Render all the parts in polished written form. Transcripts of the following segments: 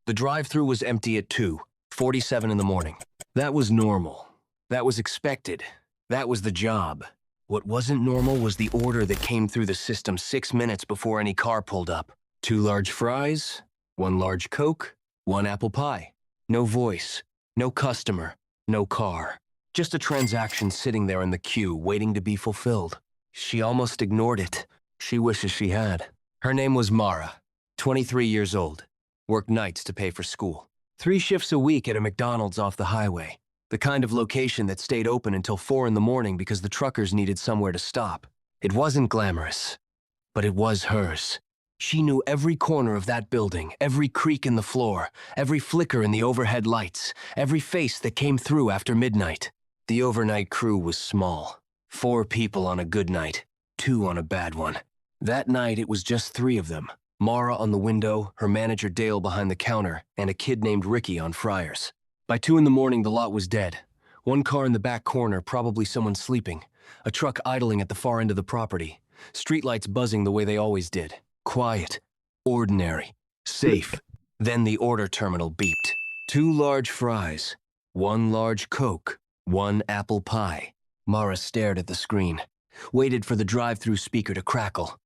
The drive-thru was empty at 2:47 in the morning. That was normal. That was expected. That was the job. What wasn't normal was the order that came through the system 6 minutes before any car pulled up. 2 large fries, 1 large Coke, 1 apple pie. No voice, no customer, no car. Just a transaction sitting there in the queue waiting to be fulfilled. She almost ignored it. She wishes she had. Her name was Mara, 23 years old. Worked nights to pay for school. 3 shifts a week at a McDonald's off the highway. The kind of location that stayed open until 4 in the morning because the truckers needed somewhere to stop. It wasn't glamorous, but it was hers. She knew every corner of that building, every creak in the floor, every flicker in the overhead lights, every face that came through after midnight. The overnight crew was small. 4 people on a good night, 2 on a bad one. That night it was just 3 of them. Mara on the window, her manager Dale behind the counter, and a kid named Ricky on fryers. By 2 in the morning, the lot was dead. 1 car in the back corner, probably someone sleeping. A truck idling at the far end of the property. Streetlights buzzing the way they always did. Quiet, ordinary, safe. Then the order terminal beeped. 2 large fries, 1 large Coke, 1 apple pie. Mara stared at the screen. Waited for the drive-thru speaker to crackle.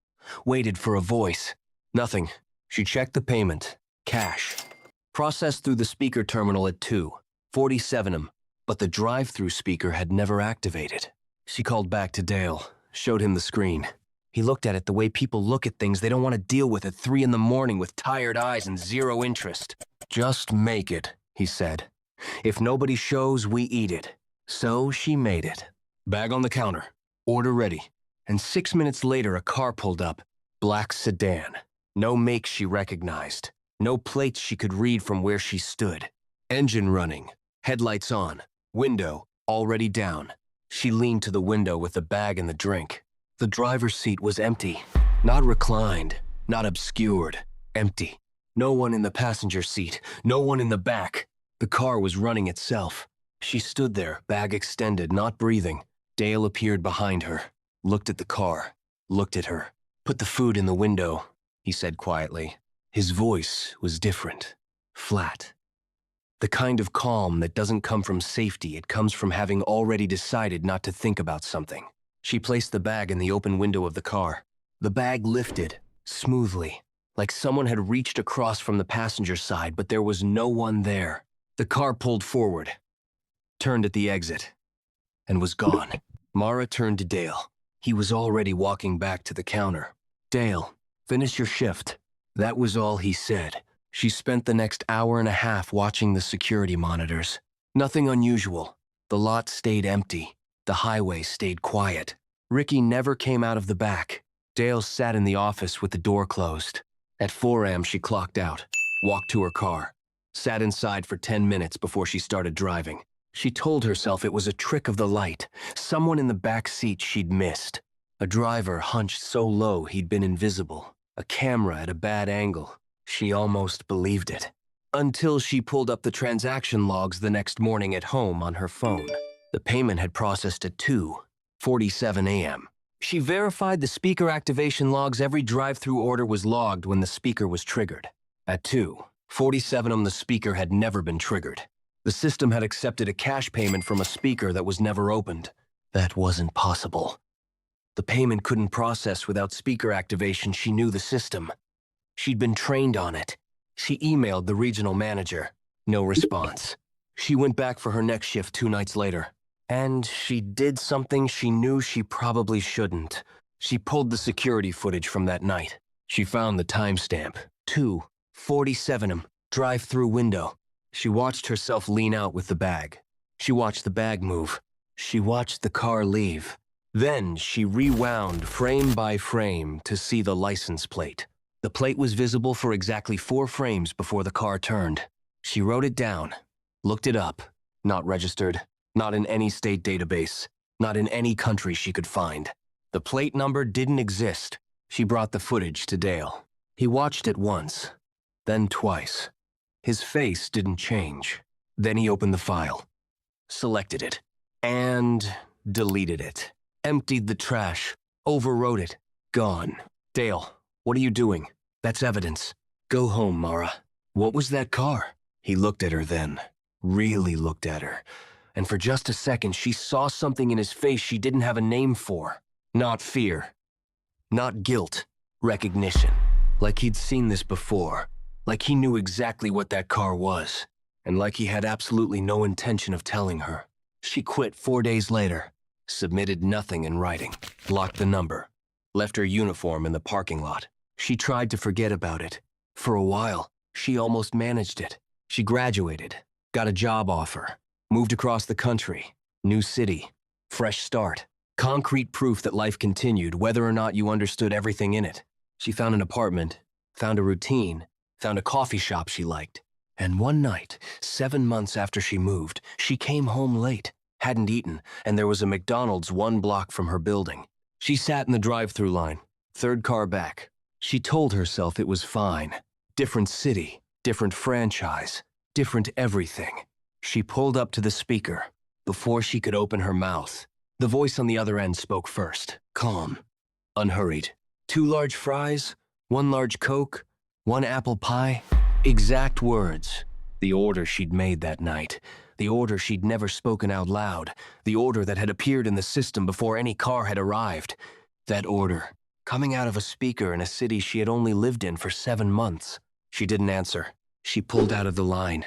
Waited for a voice. Nothing. She checked the payment. Cash. Processed through the speaker terminal at 2:47, but the drive-thru speaker had never activated. She called back to Dale, showed him the screen. He looked at it the way people look at things they don't want to deal with at 3 in the morning with tired eyes and 0 interest. Just make it, he said. If nobody shows, we eat it. So she made it. Bag on the counter. Order ready. And 6 minutes later, a car pulled up. Black sedan. No make she recognized. No plates she could read from where she stood. Engine running. Headlights on. Window already down. She leaned to the window with the bag and the drink. The driver's seat was empty. Not reclined. Not obscured. Empty. No one in the passenger seat. No one in the back. The car was running itself. She stood there, bag extended, not breathing. Dale appeared behind her. Looked at the car. Looked at her. Put the food in the window, he said quietly. His voice was different. Flat. The kind of calm that doesn't come from safety, it comes from having already decided not to think about something. She placed the bag in the open window of the car. The bag lifted, smoothly, like someone had reached across from the passenger side, but there was no one there. The car pulled forward, turned at the exit, and was gone. Mara turned to Dale. He was already walking back to the counter. Dale, finish your shift. That was all he said. She spent the next hour and a half watching the security monitors. Nothing unusual. The lot stayed empty. The highway stayed quiet. Ricky never came out of the back. Dale sat in the office with the door closed. At 4 a.m. she clocked out, walked to her car, sat inside for 10 minutes before she started driving. She told herself it was a trick of the light, someone in the back seat she'd missed. A driver hunched so low he'd been invisible, a camera at a bad angle. She almost believed it. Until she pulled up the transaction logs the next morning at home on her phone. The payment had processed at 2:47 a.m. She verified the speaker activation logs. Every drive-thru order was logged when the speaker was triggered. At 2:47 a.m. the speaker had never been triggered. The system had accepted a cash payment from a speaker that was never opened. That wasn't possible. The payment couldn't process without speaker activation. She knew the system. She'd been trained on it. She emailed the regional manager. No response. She went back for her next shift 2 nights later. And she did something she knew she probably shouldn't. She pulled the security footage from that night. She found the timestamp. 2:47 a.m. Drive-thru window. She watched herself lean out with the bag. She watched the bag move. She watched the car leave. Then she rewound frame by frame to see the license plate. The plate was visible for exactly 4 frames before the car turned. She wrote it down, looked it up. Not registered, not in any state database, not in any country she could find. The plate number didn't exist. She brought the footage to Dale. He watched it once, then twice. His face didn't change. Then he opened the file, selected it, and deleted it. Emptied the trash, overwrote it, gone. Dale, what are you doing? That's evidence. Go home, Mara. What was that car? He looked at her then, really looked at her. And for just a second, she saw something in his face she didn't have a name for. Not fear. Not guilt. Recognition. Like he'd seen this before. Like he knew exactly what that car was. And like he had absolutely no intention of telling her. She quit 4 days later. Submitted nothing in writing. Blocked the number. Left her uniform in the parking lot. She tried to forget about it. For a while, she almost managed it. She graduated. Got a job offer. Moved across the country. New city. Fresh start. Concrete proof that life continued, whether or not you understood everything in it. She found an apartment, found a routine, found a coffee shop she liked. And one night, 7 months after she moved, she came home late, hadn't eaten, and there was a McDonald's 1 block from her building. She sat in the drive-thru line, 3rd car back. She told herself it was fine. Different city, different franchise, different everything. She pulled up to the speaker. Before she could open her mouth, the voice on the other end spoke first, calm, unhurried. 2 large fries, 1 large Coke, 1 apple pie. Exact words. The order she'd made that night. The order she'd never spoken out loud. The order that had appeared in the system before any car had arrived. That order, coming out of a speaker in a city she had only lived in for 7 months. She didn't answer. She pulled out of the line,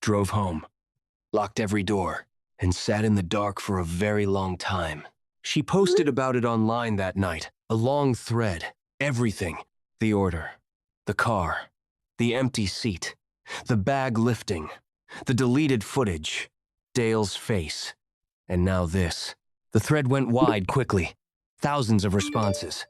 drove home, locked every door, and sat in the dark for a very long time. She posted about it online that night, a long thread. Everything. The order, the car, the empty seat, the bag lifting, the deleted footage, Dale's face, and now this. The thread went wide quickly. Thousands of responses.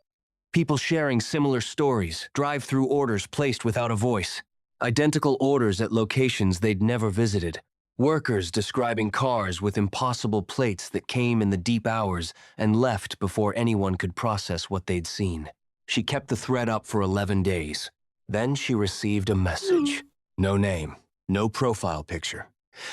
People sharing similar stories, drive-through orders placed without a voice, identical orders at locations they'd never visited, workers describing cars with impossible plates that came in the deep hours and left before anyone could process what they'd seen. She kept the thread up for 11 days. Then she received a message. No name, no profile picture.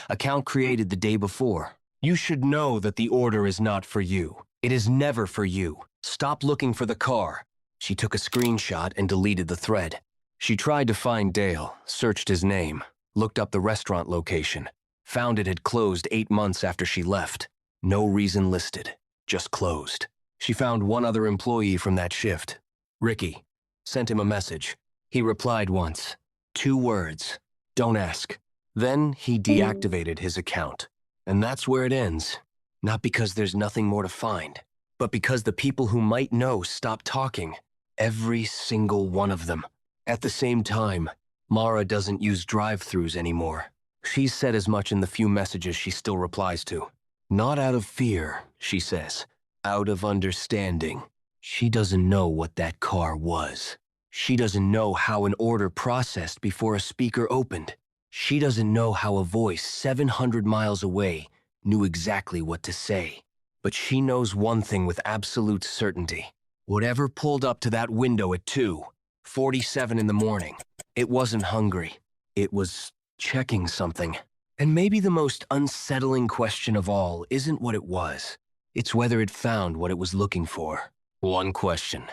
Account created the day before. You should know that the order is not for you. It is never for you. Stop looking for the car. She took a screenshot and deleted the thread. She tried to find Dale, searched his name, looked up the restaurant location, found it had closed 8 months after she left. No reason listed, just closed. She found one other employee from that shift, Ricky. Sent him a message. He replied once. 2 words. Don't ask. Then he deactivated his account. And that's where it ends. Not because there's nothing more to find, but because the people who might know stopped talking. Every single one of them. At the same time, Mara doesn't use drive-thrus anymore. She's said as much in the few messages she still replies to. Not out of fear, she says. Out of understanding. She doesn't know what that car was. She doesn't know how an order processed before a speaker opened. She doesn't know how a voice 700 miles away knew exactly what to say. But she knows one thing with absolute certainty. Whatever pulled up to that window at 2:47 in the morning, it wasn't hungry. It was checking something. And maybe the most unsettling question of all isn't what it was. It's whether it found what it was looking for. One question.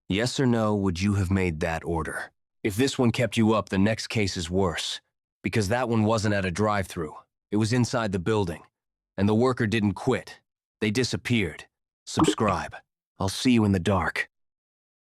Yes or no, would you have made that order? If this one kept you up, the next case is worse. Because that one wasn't at a drive-thru. It was inside the building. And the worker didn't quit. They disappeared. Subscribe. I'll see you in the dark.